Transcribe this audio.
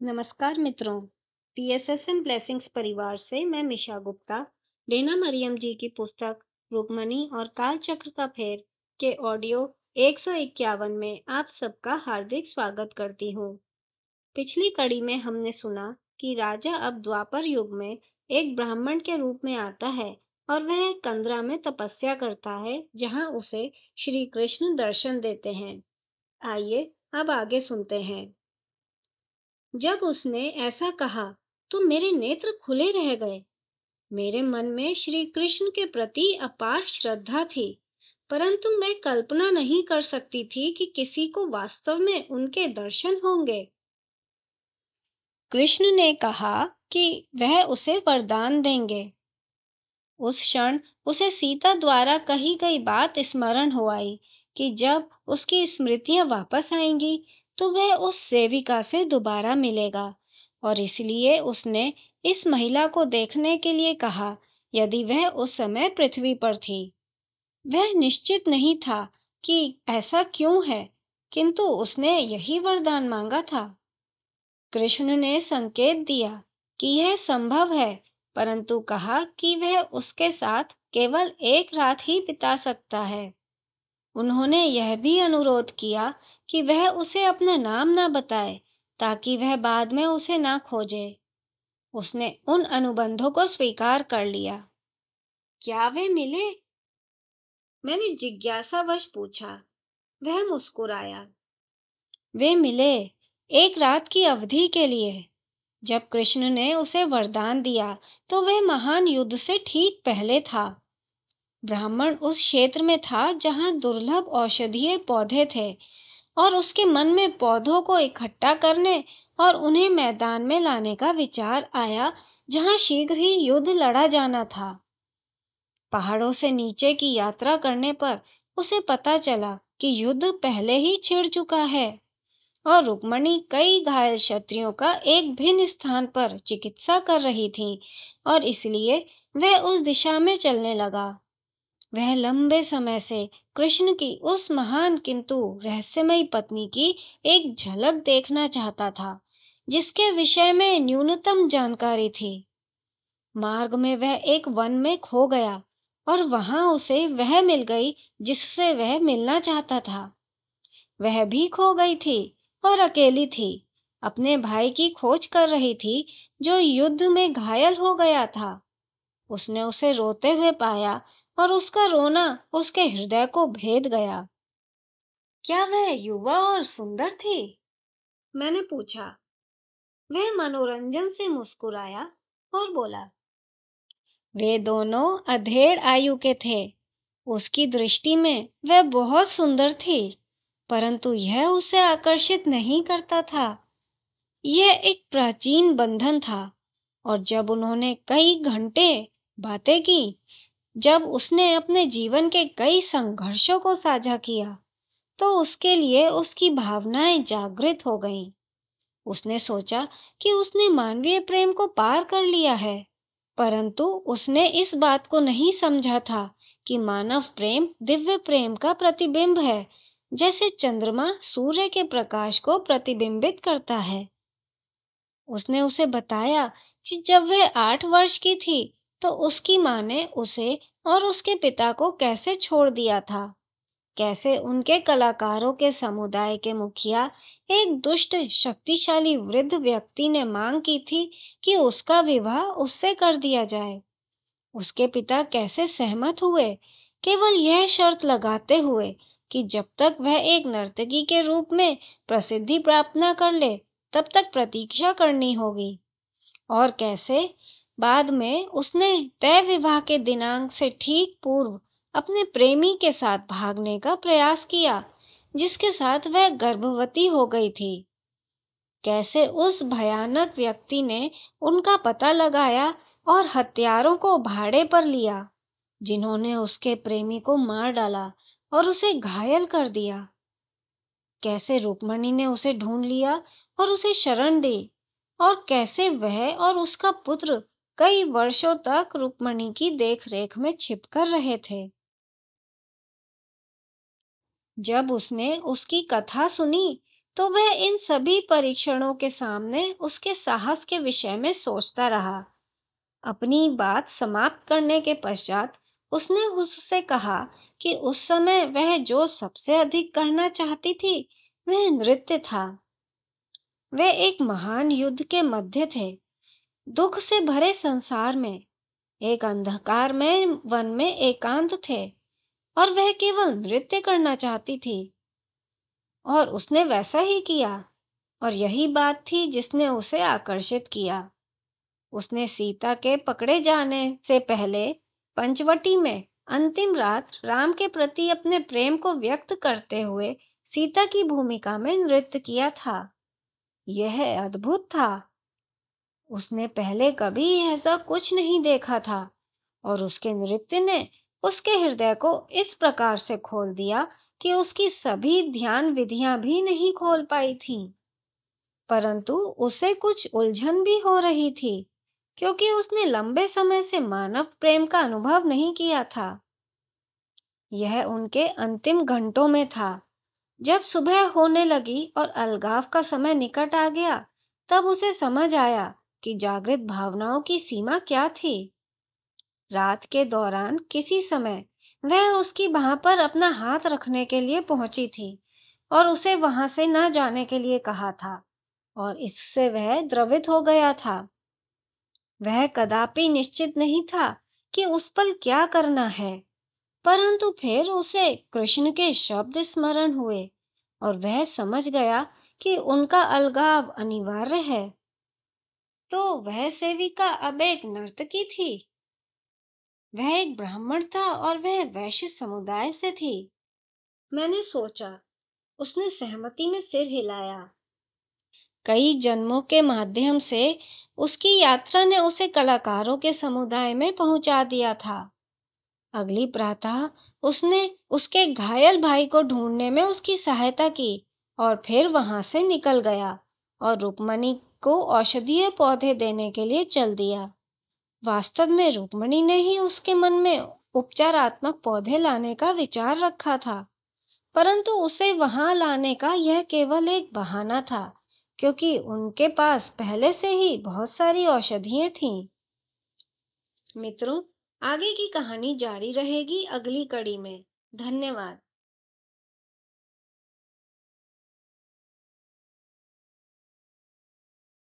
नमस्कार मित्रों। PSSM blessings परिवार से मैं मिशा गुप्ता लेना मरियम जी की पुस्तक रुक्मणी और कालचक्र का फेर के ऑडियो 151 में आप सबका हार्दिक स्वागत करती हूँ। पिछली कड़ी में हमने सुना कि राजा अब द्वापर युग में एक ब्राह्मण के रूप में आता है और वह कंदरा में तपस्या करता है, जहाँ उसे श्री कृष्ण दर्शन देते हैं। आइए अब आगे सुनते हैं। जब उसने ऐसा कहा तो मेरे नेत्र खुले रह गए। मेरे मन में श्री कृष्ण के प्रति अपार श्रद्धा थी, परंतु मैं कल्पना नहीं कर सकती थी कि किसी को वास्तव में उनके दर्शन होंगे। कृष्ण ने कहा कि वह उसे वरदान देंगे। उस क्षण उसे सीता द्वारा कही गई बात स्मरण हो आई कि जब उसकी स्मृतियां वापस आएंगी तो वह उस सेविका से दोबारा मिलेगा, और इसलिए उसने इस महिला को देखने के लिए कहा यदि वह उस समय पृथ्वी पर थी। वह निश्चित नहीं था कि ऐसा क्यों है, किंतु उसने यही वरदान मांगा था। कृष्ण ने संकेत दिया कि यह संभव है, परंतु कहा कि वह उसके साथ केवल एक रात ही बिता सकता है। उन्होंने यह भी अनुरोध किया कि वह उसे अपना नाम न बताए, ताकि वह बाद में उसे ना खोजे। उसने उन अनुबंधों को स्वीकार कर लिया। क्या वे मिले? मैंने जिज्ञासावश पूछा। वह मुस्कुराया। वे मिले, एक रात की अवधि के लिए। जब कृष्ण ने उसे वरदान दिया तो वह महान युद्ध से ठीक पहले था। ब्राह्मण उस क्षेत्र में था जहां दुर्लभ औषधीय पौधे थे, और उसके मन में पौधों को इकट्ठा करने और उन्हें मैदान में लाने का विचार आया, जहां शीघ्र ही युद्ध लड़ा जाना था। पहाड़ों से नीचे की यात्रा करने पर उसे पता चला कि युद्ध पहले ही छिड़ चुका है, और रुक्मणी कई घायल क्षत्रियों का एक भिन्न स्थान पर चिकित्सा कर रही थी, और इसलिए वह उस दिशा में चलने लगा। वह लंबे समय से कृष्ण की उस महान किंतु रहस्यमयी पत्नी की एक झलक देखना चाहता था, जिसके विषय में न्यूनतम जानकारी थी। मार्ग में वह एक वन में खो गया, और वहां उसे वह मिल गई जिससे वह मिलना चाहता था। वह भी खो गई थी और अकेली थी, अपने भाई की खोज कर रही थी जो युद्ध में घायल हो गया था। उसने उसे रोते हुए पाया, और उसका रोना उसके हृदय को भेद गया। क्या वह युवा और सुंदर थी? मैंने पूछा। वह मनोरंजन से मुस्कुराया और बोला, वे दोनों अधेड़ आयु के थे। उसकी दृष्टि में वह बहुत सुंदर थी, परंतु यह उसे आकर्षित नहीं करता था। यह एक प्राचीन बंधन था, और जब उन्होंने कई घंटे बातें की, जब उसने अपने जीवन के कई संघर्षों को साझा किया, तो उसके लिए उसकी भावनाएं जागृत हो गईं। उसने सोचा कि उसने मानवीय प्रेम को पार कर लिया है, परंतु उसने इस बात को नहीं समझा था कि मानव प्रेम दिव्य प्रेम का प्रतिबिंब है, जैसे चंद्रमा सूर्य के प्रकाश को प्रतिबिंबित करता है। उसने उसे बताया कि जब वह 8 वर्ष की थी तो उसकी माँ ने उसे और उसके पिता को कैसे छोड़ दिया था, कैसे उनके कलाकारों के समुदाय के मुखिया, एक दुष्ट शक्तिशाली वृद्ध व्यक्ति ने मांग की थी कि उसका विवाह उससे कर दिया जाए। उसके पिता कैसे सहमत हुए, केवल यह शर्त लगाते हुए कि जब तक वह एक नर्तकी के रूप में प्रसिद्धि प्राप्त न कर ले तब तक प्रतीक्षा करनी होगी। और कैसे बाद में उसने तय विवाह के दिनांक से ठीक पूर्व अपने प्रेमी के साथ भागने का प्रयास किया, जिसके साथ वह गर्भवती हो गई थी। कैसे उस भयानक व्यक्ति ने उनका पता लगाया और हत्यारों को भाड़े पर लिया, जिन्होंने उसके प्रेमी को मार डाला और उसे घायल कर दिया। कैसे रुक्मणी ने उसे ढूंढ लिया और उसे शरण दी, और कैसे वह और उसका पुत्र कई वर्षों तक रुक्मणी की देखरेख में छिपकर रहे थे। जब उसने उसकी कथा सुनी तो वह इन सभी परीक्षणों के सामने उसके साहस के विषय में सोचता रहा। अपनी बात समाप्त करने के पश्चात उसने उससे कहा कि उस समय वह जो सबसे अधिक करना चाहती थी वह नृत्य था। वे एक महान युद्ध के मध्य थे, दुख से भरे संसार में, एक अंधकार में वन में एकांत थे, और वह केवल नृत्य करना चाहती थी। और उसने वैसा ही किया, और यही बात थी जिसने उसे आकर्षित किया। उसने सीता के पकड़े जाने से पहले पंचवटी में अंतिम रात राम के प्रति अपने प्रेम को व्यक्त करते हुए सीता की भूमिका में नृत्य किया था। यह अद्भुत था। उसने पहले कभी ऐसा कुछ नहीं देखा था, और उसके नृत्य ने उसके हृदय को इस प्रकार से खोल दिया कि उसकी सभी ध्यान विधियां भी नहीं खोल पाई थीं। परंतु उसे कुछ उलझन भी हो रही थी, क्योंकि उसने लंबे समय से मानव प्रेम का अनुभव नहीं किया था। यह उनके अंतिम घंटों में था। जब सुबह होने लगी और अलगाव का समय निकट आ गया, तब उसे समझ आया कि जागृत भावनाओं की सीमा क्या थी। रात के दौरान किसी समय वह उसकी बाह पर अपना हाथ रखने के लिए पहुंची थी और उसे वहां से न जाने के लिए कहा था, और इससे वह द्रवित हो गया था। वह कदापि निश्चित नहीं था कि उस पल क्या करना है, परंतु फिर उसे कृष्ण के शब्द स्मरण हुए और वह समझ गया कि उनका अलगाव अनिवार्य है। तो वह सेविका अब एक नर्तकी थी। वह एक ब्राह्मण था और वह वैश्य समुदाय से थी। मैंने सोचा। उसने सहमति में सिर हिलाया। कई जन्मों के माध्यम से उसकी यात्रा ने उसे कलाकारों के समुदाय में पहुंचा दिया था। अगली प्रातः उसने उसके घायल भाई को ढूंढने में उसकी सहायता की और फिर वहां से निकल गया और रुक्मणी को औषधीय पौधे देने के लिए चल दिया। वास्तव में रुक्मणी ने ही उसके मन में उपचारात्मक पौधे लाने का विचार रखा था, परंतु उसे वहां लाने का यह केवल एक बहाना था, क्योंकि उनके पास पहले से ही बहुत सारी औषधियां थीं। मित्रों, आगे की कहानी जारी रहेगी अगली कड़ी में। धन्यवाद।